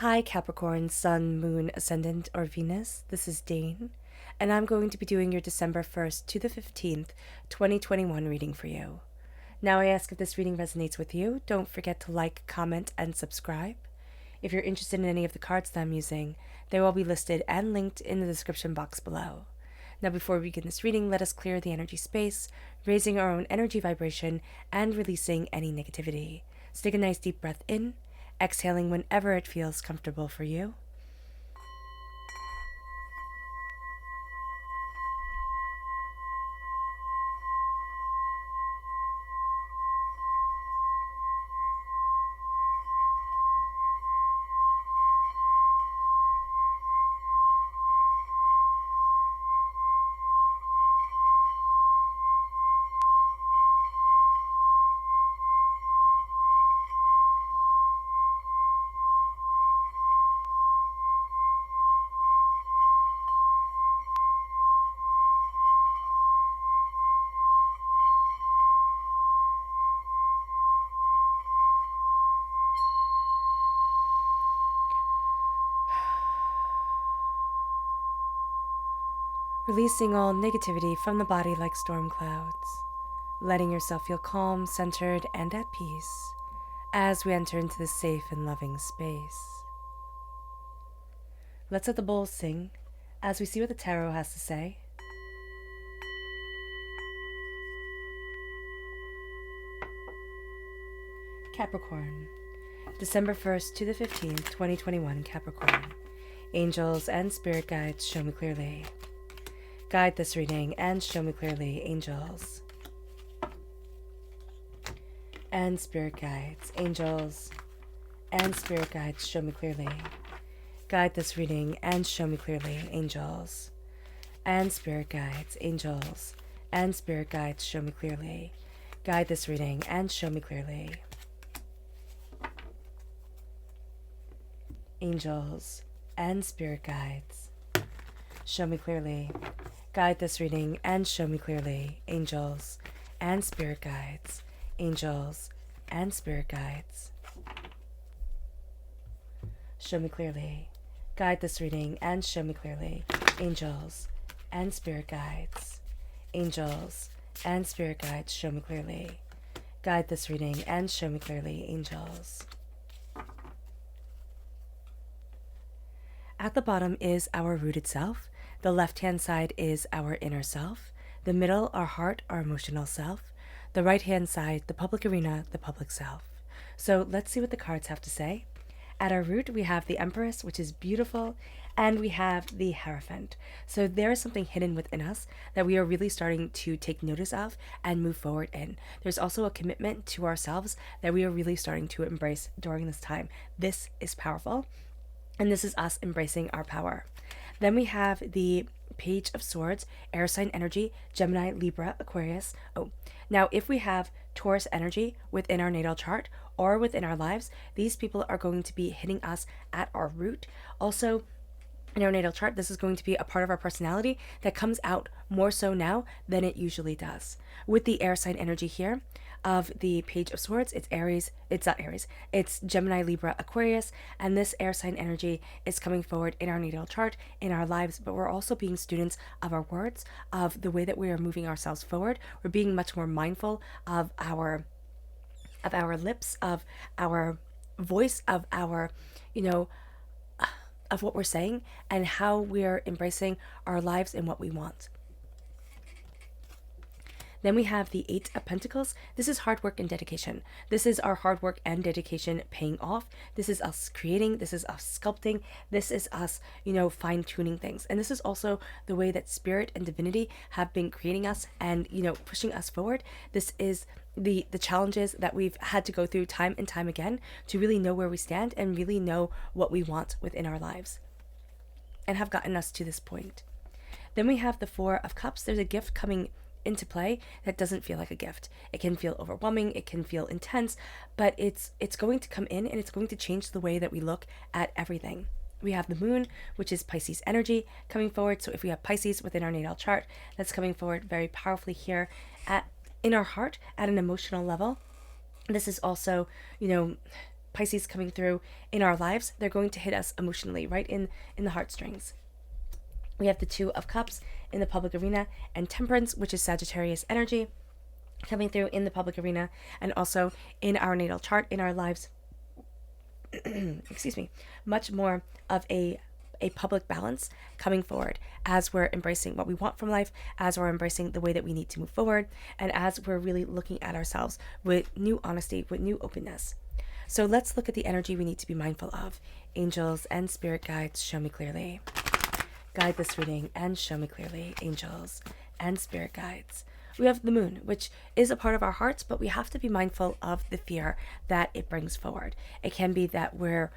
Hi Capricorn, Sun, Moon, Ascendant, or Venus. This is Dane, and I'm going to be doing your December 1st to the 15th, 2021 reading for you. Now I ask if this reading resonates with you, don't forget to like, comment, and subscribe. If you're interested in any of the cards that I'm using, they will be listed and linked in the description box below. Now before we begin this reading, let us clear the energy space, raising our own energy vibration and releasing any negativity. So take a nice deep breath in, exhaling whenever it feels comfortable for you. Releasing all negativity from the body like storm clouds, letting yourself feel calm, centered, and at peace as we enter into this safe and loving space. Let's let the bowls sing as we see what the tarot has to say. Capricorn, December 1st to the 15th, 2021, Capricorn. Angels and spirit guides, show me clearly. Guide this reading and show me clearly, angels and spirit guides, angels and spirit guides, show me clearly. Guide this reading and show me clearly, angels and spirit guides, angels and spirit guides, show me clearly. Guide this reading and show me clearly. Angels and spirit guides, show me clearly. Guide this reading and show me clearly, angels and spirit guides, angels and spirit guides. Show me clearly. Guide this reading and show me clearly, angels and spirit guides, angels and spirit guides, show me clearly. Guide this reading and show me clearly, angels. At the bottom is our rooted self. The left-hand side is our inner self. The middle, our heart, our emotional self. The right-hand side, the public arena, the public self. So let's see what the cards have to say. At our root, we have the Empress, which is beautiful, and we have the Hierophant. So there is something hidden within us that we are really starting to take notice of and move forward in. There's also a commitment to ourselves that we are really starting to embrace during this time. This is powerful, and this is us embracing our power. Then we have the Page of Swords, air sign energy, Gemini, Libra, Aquarius. Now if we have Taurus energy within our natal chart or within our lives, these people are going to be hitting us at our root. Also, in our natal chart, this is going to be a part of our personality that comes out more so now than it usually does. With the air sign energy here of the Page of Swords, it's Gemini, Libra, Aquarius, and this air sign energy is coming forward in our natal chart, in our lives, but we're also being students of our words, of the way that we are moving ourselves forward. We're being much more mindful of our lips, of our voice, of our, of what we're saying and how we're embracing our lives and what we want. Then we have the Eight of Pentacles. This is hard work and dedication. This is our hard work and dedication paying off. This is us creating. This is us sculpting. This is us, fine-tuning things. And this is also the way that spirit and divinity have been creating us and, pushing us forward. This is the challenges that we've had to go through time and time again to really know where we stand and really know what we want within our lives and have gotten us to this point. Then we have the Four of Cups. There's a gift coming into play that doesn't feel like a gift. It can feel overwhelming, it can feel intense, but it's going to come in and it's going to change the way that we look at everything. We have the Moon, which is Pisces energy coming forward. So if we have Pisces within our natal chart, that's coming forward very powerfully here in our heart at an emotional level. This is also, Pisces coming through in our lives, they're going to hit us emotionally, right in the heartstrings. We have the Two of Cups in the public arena, and Temperance, which is Sagittarius energy, coming through in the public arena, and also in our natal chart, in our lives. Excuse me. Much more of a public balance coming forward as we're embracing what we want from life, as we're embracing the way that we need to move forward, and as we're really looking at ourselves with new honesty, with new openness. So let's look at the energy we need to be mindful of. Angels and spirit guides, show me clearly. Guide this reading and show me clearly, angels and spirit guides. We have the moon, which is a part of our hearts, but we have to be mindful of the fear that it brings forward. It can be that we're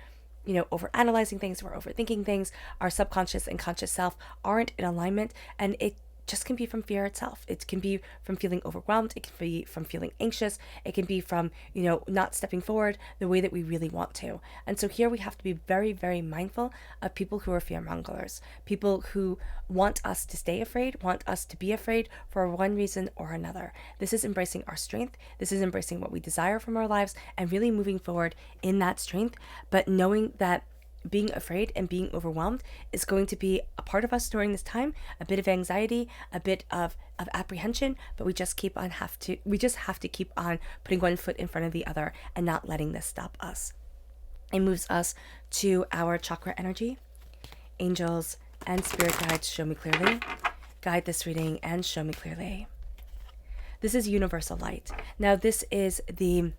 overanalyzing things, we're overthinking things, our subconscious and conscious self aren't in alignment, and it just can be from fear itself. It can be from feeling overwhelmed, it can be from feeling anxious, it can be from, not stepping forward the way that we really want to. And so here we have to be very, very mindful of people who are fearmongers, people who want us to stay afraid, want us to be afraid for one reason or another. This is embracing our strength, this is embracing what we desire from our lives, and really moving forward in that strength, but knowing that being afraid and being overwhelmed is going to be a part of us during this time, a bit of anxiety, a bit of apprehension, but we just have to keep on putting one foot in front of the other and not letting this stop us. It moves us to our chakra energy. Angels and spirit guides, show me clearly. Guide this reading and show me clearly. This is universal light. Now this is the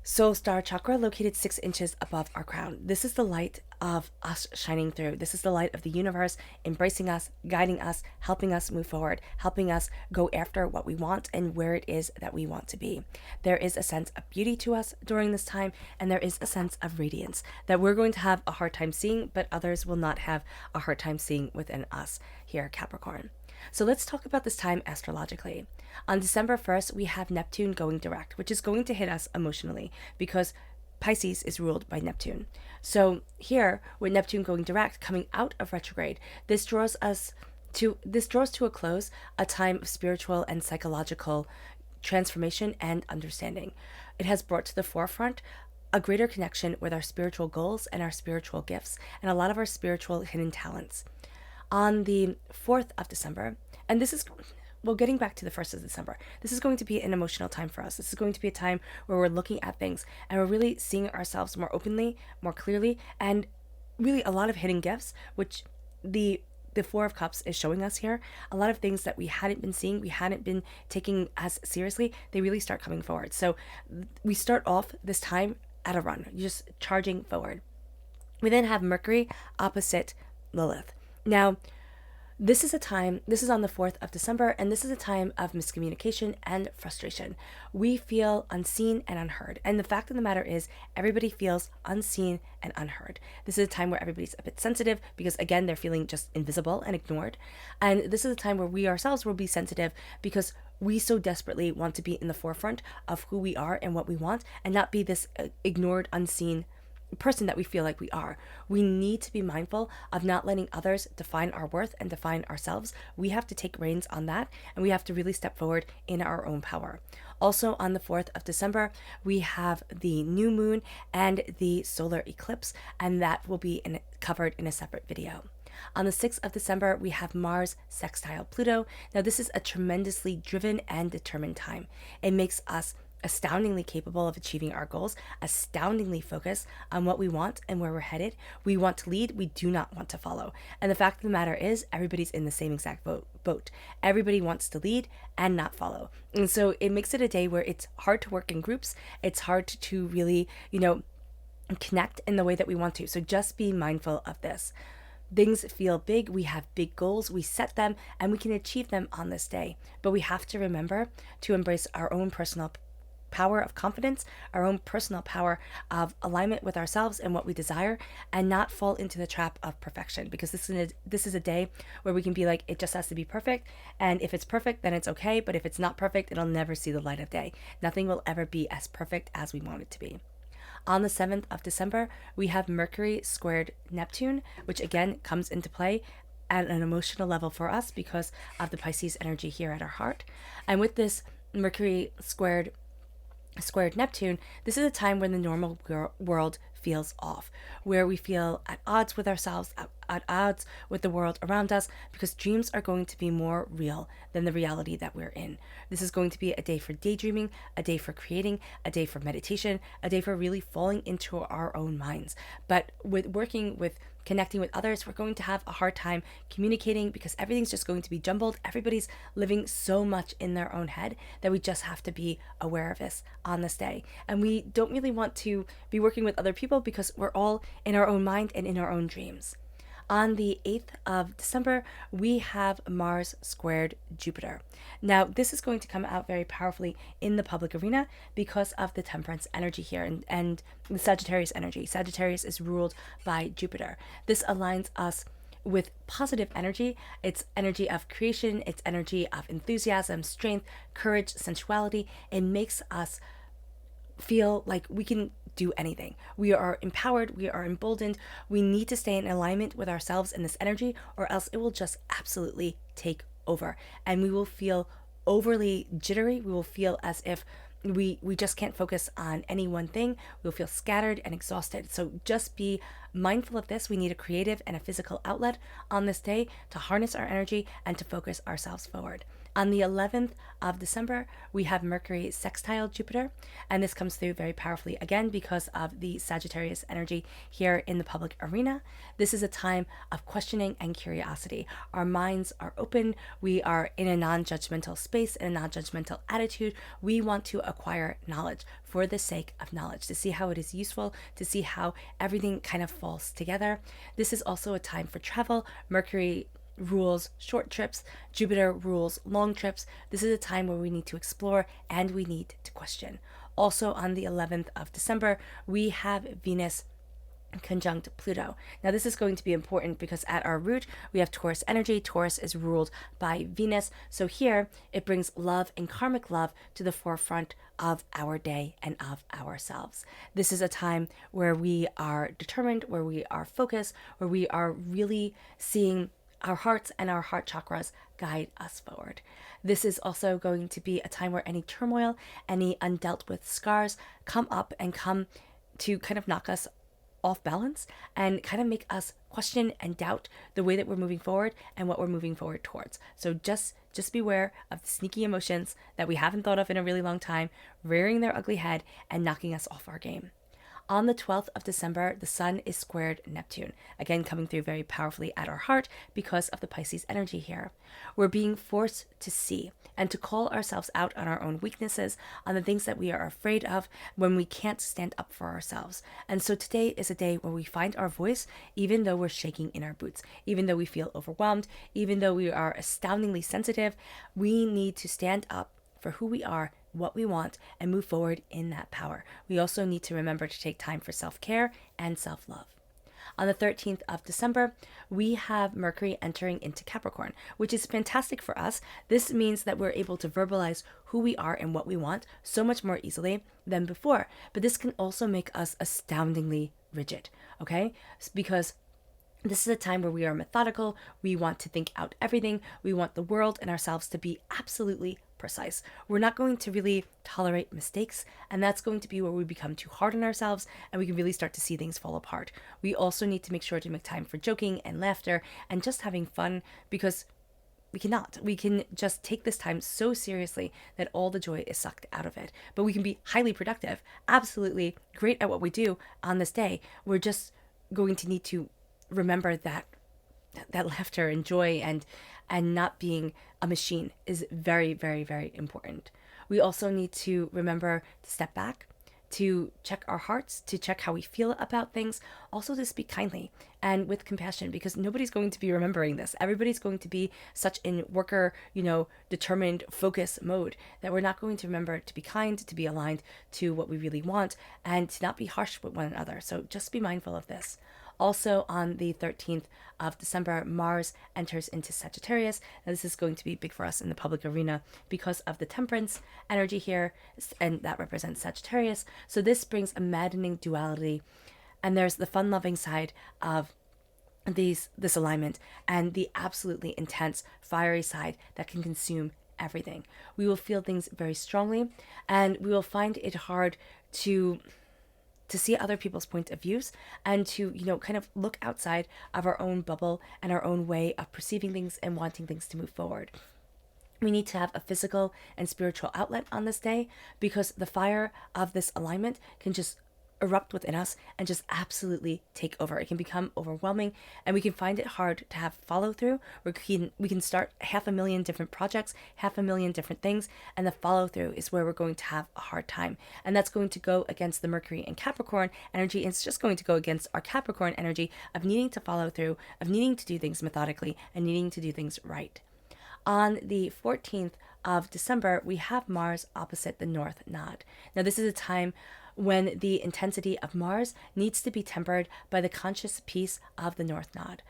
Soul Star Chakra, located 6 inches above our crown. This is the light of us shining through. This is the light of the universe embracing us, guiding us, helping us move forward, helping us go after what we want and where it is that we want to be. There is a sense of beauty to us during this time, and there is a sense of radiance that we're going to have a hard time seeing, but others will not have a hard time seeing within us here, Capricorn. So let's talk about this time astrologically. On December 1st, we have Neptune going direct, which is going to hit us emotionally because Pisces is ruled by Neptune. So here, with Neptune going direct, coming out of retrograde, this draws to a close a time of spiritual and psychological transformation and understanding. It has brought to the forefront a greater connection with our spiritual goals and our spiritual gifts and a lot of our spiritual hidden talents. On the 4th of December, and this is, getting back to the 1st of December, this is going to be an emotional time for us. This is going to be a time where we're looking at things and we're really seeing ourselves more openly, more clearly, and really a lot of hidden gifts, which the Four of Cups is showing us here. A lot of things that we hadn't been seeing, we hadn't been taking as seriously, they really start coming forward. So we start off this time at a run, just charging forward. We then have Mercury opposite Lilith. Now, this is on the 4th of December, and this is a time of miscommunication and frustration. We feel unseen and unheard. And the fact of the matter is, everybody feels unseen and unheard. This is a time where everybody's a bit sensitive because, again, they're feeling just invisible and ignored. And this is a time where we ourselves will be sensitive because we so desperately want to be in the forefront of who we are and what we want and not be this ignored, unseen person that we feel like we are. We need to be mindful of not letting others define our worth and define ourselves. We have to take reins on that, and we have to really step forward in our own power. Also on the 4th of December, we have the new moon and the solar eclipse, and that will be covered in a separate video. On the 6th of December, we have Mars sextile Pluto. Now, this is a tremendously driven and determined time. It makes us astoundingly capable of achieving our goals, astoundingly focused on what we want and where we're headed. We want to lead, we do not want to follow. And the fact of the matter is, everybody's in the same exact boat. Everybody wants to lead and not follow. And so it makes it a day where it's hard to work in groups. It's hard to really, connect in the way that we want to. So just be mindful of this. Things feel big, we have big goals, we set them, and we can achieve them on this day. But we have to remember to embrace our own personal power of confidence, our own personal power of alignment with ourselves and what we desire, and not fall into the trap of perfection, because this is a day where we can be like, it just has to be perfect, and if it's perfect, then it's okay, but if it's not perfect, it'll never see the light of day. Nothing will ever be as perfect as we want it to be. On the 7th of December, we have Mercury squared Neptune, which again comes into play at an emotional level for us because of the Pisces energy here at our heart. And with this Mercury squared squared Neptune, this is a time when the normal world feels off, where we feel at odds with ourselves, at odds with the world around us, because dreams are going to be more real than the reality that we're in. This is going to be a day for daydreaming, a day for creating, a day for meditation, a day for really falling into our own minds. But with working with connecting with others, we're going to have a hard time communicating because everything's just going to be jumbled. Everybody's living so much in their own head that we just have to be aware of this on this day. And we don't really want to be working with other people because we're all in our own mind and in our own dreams. On the 8th of December, we have Mars squared Jupiter. Now, this is going to come out very powerfully in the public arena because of the temperance energy here and the Sagittarius energy. Sagittarius is ruled by Jupiter. This aligns us with positive energy. It's energy of creation, it's energy of enthusiasm, strength, courage, sensuality. It makes us feel like we can do anything. We are empowered, we are emboldened. We need to stay in alignment with ourselves in this energy, or else it will just absolutely take over. And we will feel overly jittery. We will feel as if we just can't focus on any one thing. We'll feel scattered and exhausted. So just be mindful of this. We need a creative and a physical outlet on this day to harness our energy and to focus ourselves forward. On the 11th of December, we have Mercury sextile Jupiter, and this comes through very powerfully again because of the Sagittarius energy here in the public arena. This is a time of questioning and curiosity. Our minds are open. We are in a non-judgmental space, in a non-judgmental attitude. We want to acquire knowledge for the sake of knowledge, to see how it is useful, to see how everything kind of falls together. This is also a time for travel. Mercury rules short trips, Jupiter rules long trips. This is a time where we need to explore and we need to question. Also on the 11th of December, we have Venus conjunct Pluto. Now this is going to be important because at our root we have Taurus energy. Taurus is ruled by Venus, so here it brings love and karmic love to the forefront of our day and of ourselves. This is a time where we are determined, where we are focused, where we are really seeing our hearts and our heart chakras guide us forward. This is also going to be a time where any turmoil, any undealt with scars come up and come to kind of knock us off balance and kind of make us question and doubt the way that we're moving forward and what we're moving forward towards. So just beware of the sneaky emotions that we haven't thought of in a really long time, rearing their ugly head and knocking us off our game. On the 12th of December, the Sun is squared Neptune, again coming through very powerfully at our heart because of the Pisces energy here. We're being forced to see and to call ourselves out on our own weaknesses, on the things that we are afraid of when we can't stand up for ourselves. And so today is a day where we find our voice, even though we're shaking in our boots, even though we feel overwhelmed, even though we are astoundingly sensitive. We need to stand up for who we are, what we want, and move forward in that power. We also need to remember to take time for self-care and self-love. On the 13th of December, we have Mercury entering into Capricorn, which is fantastic for us. This means that we're able to verbalize who we are and what we want so much more easily than before. But this can also make us astoundingly rigid, okay? Because this is a time where we are methodical. We want to think out everything. We want the world and ourselves to be absolutely precise. We're not going to really tolerate mistakes, and that's going to be where we become too hard on ourselves and we can really start to see things fall apart. We also need to make sure to make time for joking and laughter and just having fun, because we cannot. We can just take this time so seriously that all the joy is sucked out of it. But we can be highly productive, absolutely great at what we do on this day. We're just going to need to remember that laughter and joy and not being a machine is very, very, very important. We also need to remember to step back, to check our hearts, to check how we feel about things, also to speak kindly and with compassion, because nobody's going to be remembering this. Everybody's going to be such in worker, determined focus mode that we're not going to remember to be kind, to be aligned to what we really want, and to not be harsh with one another. So just be mindful of this. Also on the 13th of December, Mars enters into Sagittarius. Now this is going to be big for us in the public arena because of the temperance energy here, and that represents Sagittarius. So this brings a maddening duality, and there's the fun-loving side of this alignment and the absolutely intense fiery side that can consume everything. We will feel things very strongly, and we will find it hard to see other people's point of views, and to, kind of look outside of our own bubble and our own way of perceiving things and wanting things to move forward. We need to have a physical and spiritual outlet on this day, because the fire of this alignment can just erupt within us and just absolutely take over. It can become overwhelming, and we can find it hard to have follow through. We can start 500,000 different projects, 500,000 different things, and the follow through is where we're going to have a hard time. And that's going to go against the Mercury and Capricorn energy. And it's just going to go against our Capricorn energy of needing to follow through, of needing to do things methodically, and needing to do things right. On the 14th of December, we have Mars opposite the North Node. Now, this is a time when the intensity of Mars needs to be tempered by the conscious peace of the North Node.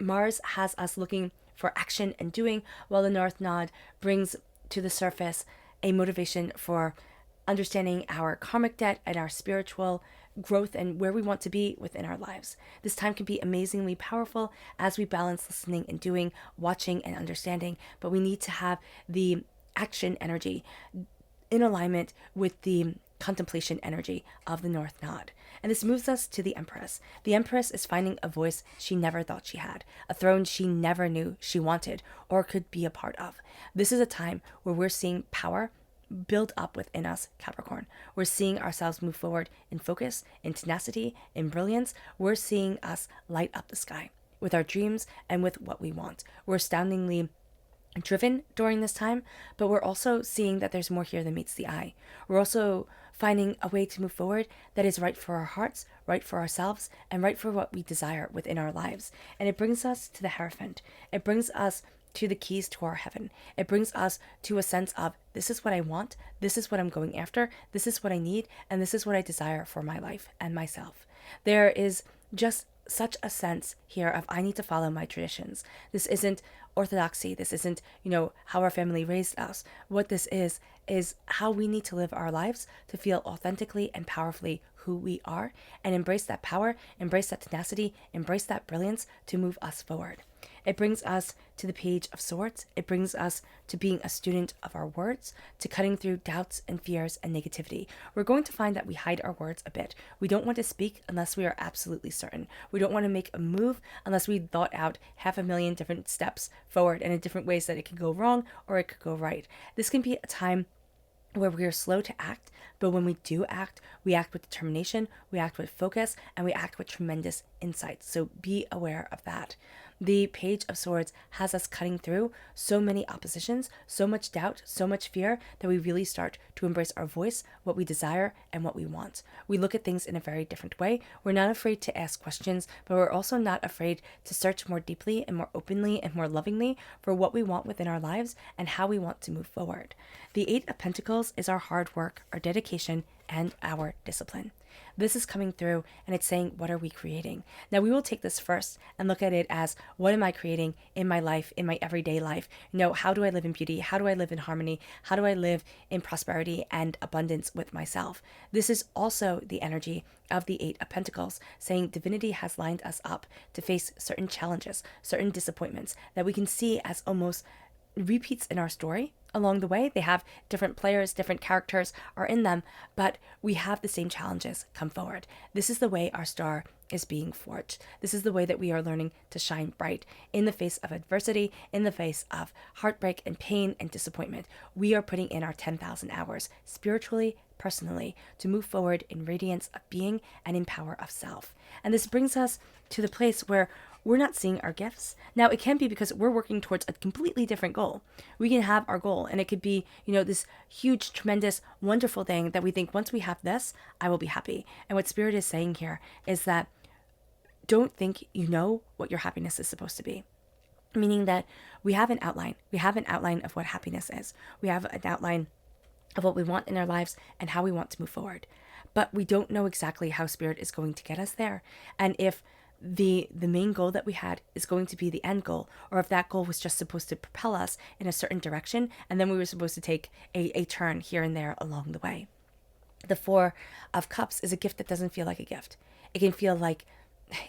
Mars has us looking for action and doing, while the North Node brings to the surface a motivation for understanding our karmic debt and our spiritual growth and where we want to be within our lives. This time can be amazingly powerful as we balance listening and doing, watching and understanding, but we need to have the action energy in alignment with the contemplation energy of the North Node. And this moves us to the Empress. The Empress is finding a voice she never thought she had, a throne she never knew she wanted or could be a part of. This is a time where we're seeing power build up within us, Capricorn. We're seeing ourselves move forward in focus, in tenacity, in brilliance. We're seeing us light up the sky with our dreams and with what we want. We're astoundingly driven during this time, but we're also seeing that there's more here than meets the eye. We're also finding a way to move forward that is right for our hearts, right for ourselves, and right for what we desire within our lives. And it brings us to the Hierophant. It brings us to the keys to our heaven. It brings us to a sense of, this is what I want, this is what I'm going after, this is what I need, and this is what I desire for my life and myself. There is just such a sense here of, I need to follow my traditions. This isn't orthodoxy. This isn't, how our family raised us. What this is how we need to live our lives to feel authentically and powerfully who we are, and embrace that power, embrace that tenacity, embrace that brilliance to move us forward. It brings us to the Page of Swords. It brings us to being a student of our words, to cutting through doubts and fears and negativity. We're going to find that we hide our words a bit. We don't want to speak unless we are absolutely certain. We don't want to make a move unless we thought out 500,000 different steps forward and in different ways that it could go wrong or it could go right. This can be a time where we are slow to act, but when we do act, we act with determination, we act with focus, and we act with tremendous insight. So be aware of that. The Page of Swords has us cutting through so many oppositions, so much doubt, so much fear, that we really start to embrace our voice, what we desire, and what we want. We look at things in a very different way. We're not afraid to ask questions, but we're also not afraid to search more deeply and more openly and more lovingly for what we want within our lives and how we want to move forward. The Eight of Pentacles is our hard work, our dedication, and our discipline. This is coming through, and it's saying, what are we creating? Now, we will take this first and look at it as, what am I creating in my life, in my everyday life? How do I live in beauty? How do I live in harmony? How do I live in prosperity and abundance with myself? This is also the energy of the Eight of Pentacles, saying divinity has lined us up to face certain challenges, certain disappointments that we can see as almost repeats in our story along the way. They have different players, different characters are in them, but we have the same challenges come forward. This is the way our star is being forged. This is the way that we are learning to shine bright in the face of adversity, in the face of heartbreak and pain and disappointment. We are putting in our 10,000 hours spiritually, personally, to move forward in radiance of being and in power of self. And this brings us to the place where we're not seeing our gifts. Now, it can be because we're working towards a completely different goal. We can have our goal, and it could be, this huge, tremendous, wonderful thing that we think, once we have this, I will be happy. And what Spirit is saying here is that don't think you know what your happiness is supposed to be. Meaning that we have an outline. We have an outline of what happiness is. We have an outline of what we want in our lives and how we want to move forward. But we don't know exactly how Spirit is going to get us there. And if the main goal that we had is going to be the end goal, or if that goal was just supposed to propel us in a certain direction, and then we were supposed to take a turn here and there along the way. The Four of Cups is a gift that doesn't feel like a gift. It can feel like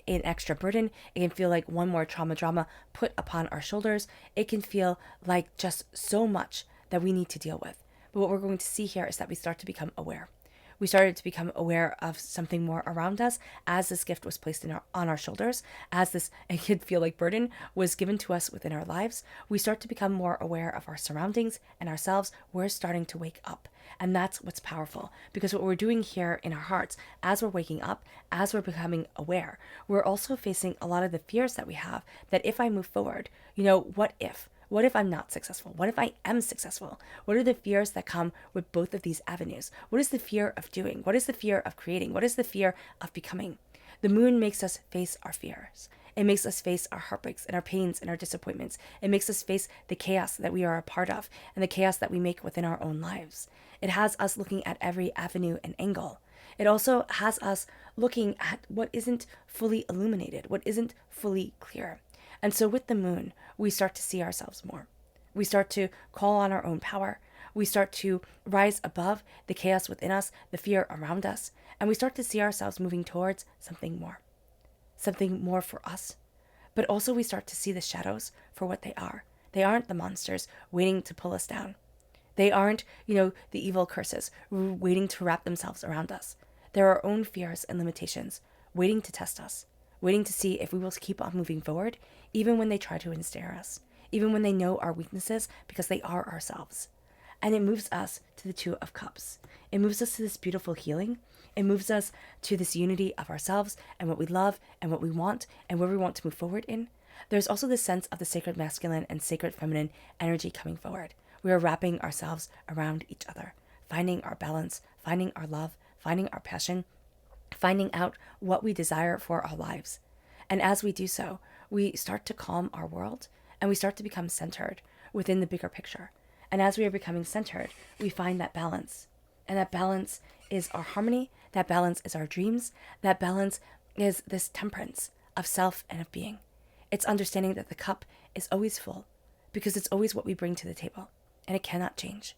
an extra burden. It can feel like one more drama put upon our shoulders. It can feel like just so much that we need to deal with. But what we're going to see here is that we start to become aware. We started to become aware of something more around us as this gift was placed on our shoulders, as this, it could feel like burden, was given to us within our lives. We start to become more aware of our surroundings and ourselves. We're starting to wake up. And that's what's powerful, because what we're doing here in our hearts, as we're waking up, as we're becoming aware, we're also facing a lot of the fears that we have, that if I move forward, what if? What if I'm not successful? What if I am successful? What are the fears that come with both of these avenues? What is the fear of doing? What is the fear of creating? What is the fear of becoming? The moon makes us face our fears. It makes us face our heartbreaks and our pains and our disappointments. It makes us face the chaos that we are a part of and the chaos that we make within our own lives. It has us looking at every avenue and angle. It also has us looking at what isn't fully illuminated, what isn't fully clear. And so with the moon, we start to see ourselves more. We start to call on our own power. We start to rise above the chaos within us, the fear around us, and we start to see ourselves moving towards something more for us. But also we start to see the shadows for what they are. They aren't the monsters waiting to pull us down. They aren't, the evil curses waiting to wrap themselves around us. They're our own fears and limitations waiting to test us, waiting to see if we will keep on moving forward, even when they try to ensnare us, even when they know our weaknesses, because they are ourselves. And it moves us to the Two of Cups. It moves us to this beautiful healing. It moves us to this unity of ourselves and what we love and what we want and where we want to move forward in. There's also this sense of the sacred masculine and sacred feminine energy coming forward. We are wrapping ourselves around each other, finding our balance, finding our love, finding our passion, finding out what we desire for our lives. And as we do so, we start to calm our world and we start to become centered within the bigger picture. And as we are becoming centered, we find that balance. And that balance is our harmony. That balance is our dreams. That balance is this temperance of self and of being. It's understanding that the cup is always full because it's always what we bring to the table and it cannot change.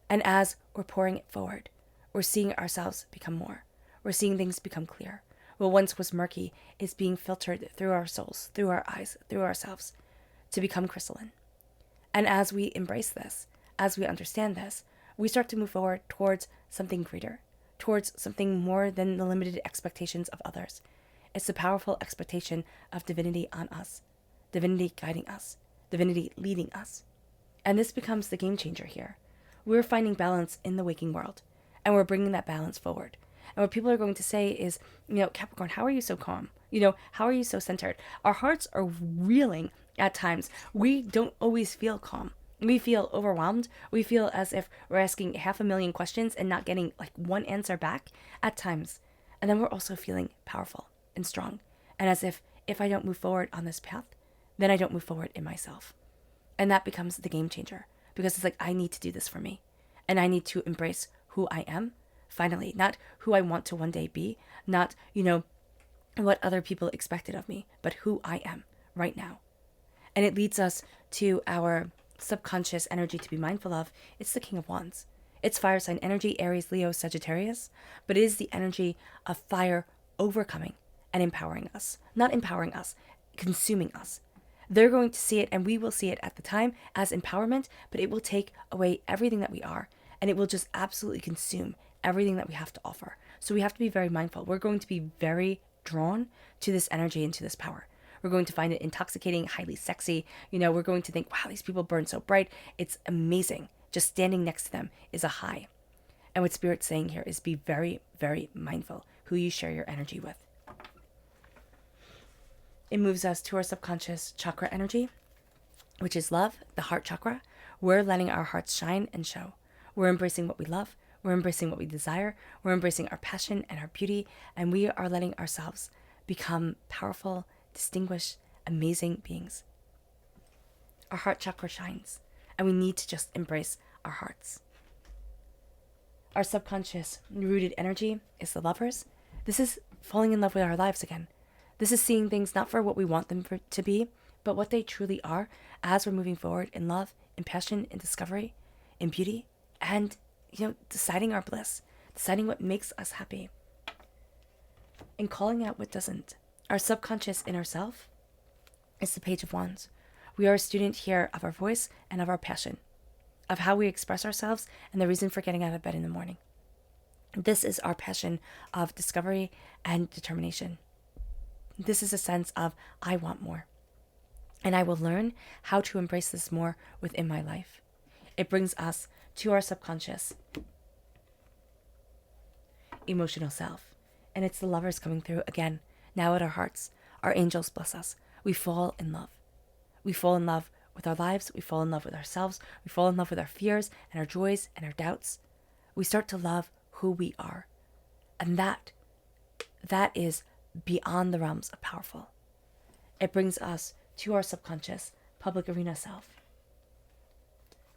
And as we're pouring it forward, we're seeing ourselves become more. We're seeing things become clear. What once was murky is being filtered through our souls, through our eyes, through ourselves to become crystalline. And as we embrace this, as we understand this, we start to move forward towards something greater, towards something more than the limited expectations of others. It's the powerful expectation of divinity on us, divinity guiding us, divinity leading us. And this becomes the game changer here. We're finding balance in the waking world, and we're bringing that balance forward. And what people are going to say is, Capricorn, how are you so calm? How are you so centered? Our hearts are reeling at times. We don't always feel calm. We feel overwhelmed. We feel as if we're asking 500,000 questions and not getting one answer back at times. And then we're also feeling powerful and strong. And as if I don't move forward on this path, then I don't move forward in myself. And that becomes the game changer because it's I need to do this for me. And I need to embrace who I am. Finally, not who I want to one day be, not, what other people expected of me, but who I am right now. And it leads us to our subconscious energy to be mindful of. It's the King of Wands. It's fire sign energy, Aries, Leo, Sagittarius, but it is the energy of fire overcoming and empowering us. Not empowering us, consuming us. They're going to see it, and we will see it at the time as empowerment, but it will take away everything that we are, and it will just absolutely consume everything that we have to offer. So we have to be very mindful. We're going to be very drawn to this energy and to this power. We're going to find it intoxicating, highly sexy. We're going to think, wow, these people burn so bright. It's amazing. Just standing next to them is a high. And what Spirit's saying here is be very, very mindful who you share your energy with. It moves us to our subconscious chakra energy, which is love, the heart chakra. We're letting our hearts shine and show. We're embracing what we love. We're embracing what we desire. We're embracing our passion and our beauty. And we are letting ourselves become powerful, distinguished, amazing beings. Our heart chakra shines. And we need to just embrace our hearts. Our subconscious rooted energy is the lovers. This is falling in love with our lives again. This is seeing things not for what we want them to be, but what they truly are as we're moving forward in love, in passion, in discovery, in beauty, and, deciding our bliss, deciding what makes us happy. and calling out what doesn't. Our subconscious inner self is the Page of Wands. We are a student here of our voice and of our passion, of how we express ourselves and the reason for getting out of bed in the morning. This is our passion of discovery and determination. This is a sense of, I want more. And I will learn how to embrace this more within my life. It brings us to our subconscious emotional self. And it's the lovers coming through again, now at our hearts. Our angels bless us. We fall in love. We fall in love with our lives. We fall in love with ourselves. We fall in love with our fears and our joys and our doubts. We start to love who we are. And that is beyond the realms of powerful. It brings us to our subconscious public arena self.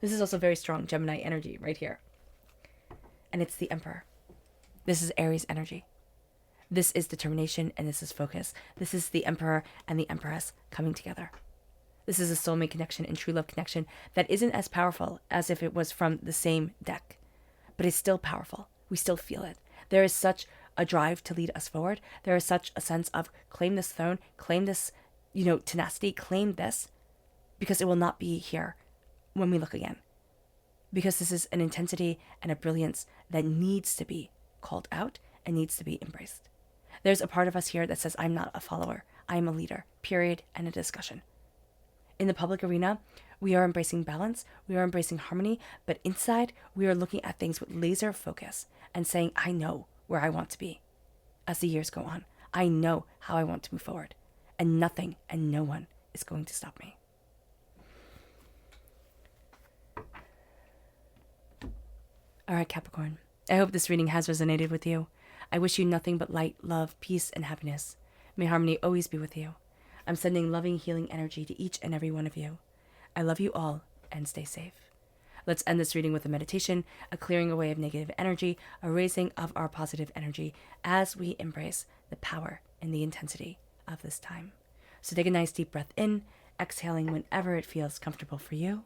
This is also very strong Gemini energy right here. And it's the Emperor. This is Aries energy. This is determination and this is focus. This is the Emperor and the Empress coming together. This is a soulmate connection and true love connection that isn't as powerful as if it was from the same deck, but it's still powerful. We still feel it. There is such a drive to lead us forward. There is such a sense of claim this throne, claim this, tenacity, claim this, because it will not be here when we look again. Because this is an intensity and a brilliance that needs to be called out and needs to be embraced. There's a part of us here that says, I'm not a follower. I am a leader, period, and a discussion. In the public arena, we are embracing balance, we are embracing harmony, but inside, we are looking at things with laser focus and saying, I know where I want to be. As the years go on, I know how I want to move forward, and nothing and no one is going to stop me. All right, Capricorn, I hope this reading has resonated with you. I wish you nothing but light, love, peace, and happiness. May harmony always be with you. I'm sending loving, healing energy to each and every one of you. I love you all, and stay safe. Let's end this reading with a meditation, a clearing away of negative energy, a raising of our positive energy as we embrace the power and the intensity of this time. So take a nice deep breath in, exhaling whenever it feels comfortable for you.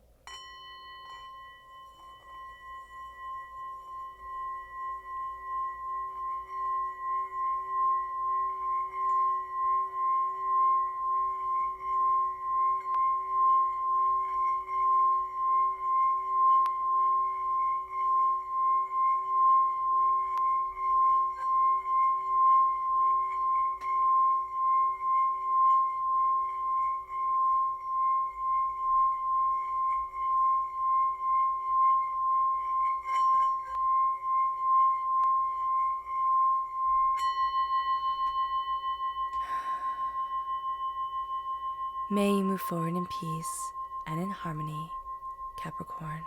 May you move forward in peace and in harmony, Capricorn.